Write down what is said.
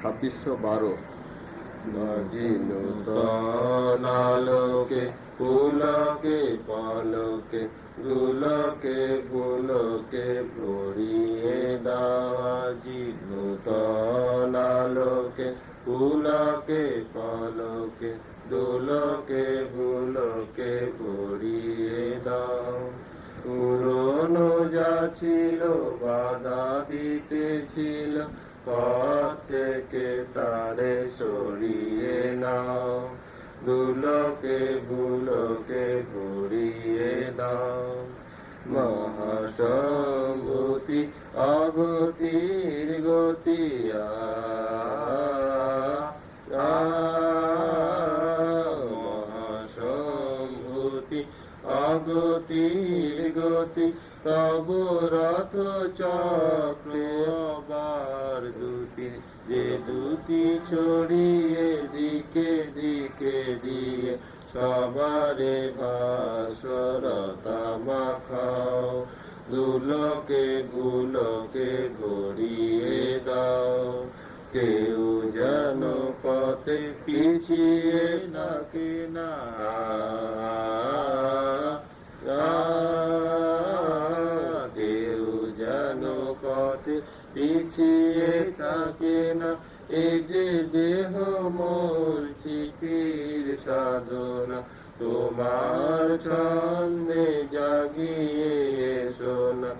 2612 আজি নূতন আলোকে পুলকে পলকে দুলকে পুলকে ভরিয়ে দাও আজি নূতন আলোকে পুলকে পলকে দুলকে পুলকে ভরিয়ে দাও। পুরনো যা ছিল বাধা দিতেছিল পথ থেকে তারে সরিয়ে নাও, দুলকে বুলকে ভরিয়ে দাও। মহাসম্ভূতি অগতির গতি মহাসম্ভূতি অগতির গতি তব রথ চক্রে আবার দুটি, যে দুটি ছড়িয়ে দিকে দিকে দিয়ে সবারে ভাস্বরতা মাখাও, দুলকে বুলকে ভরিয়ে দাও। কেউ যেন পথে পিছিয়ে থাকে না, কেউ যেন পথে পিছিয়ে থাকে না। এই যে দেহ মন চিতির সাধনা তোমার ছন্দে জাগিয়ে শোনা।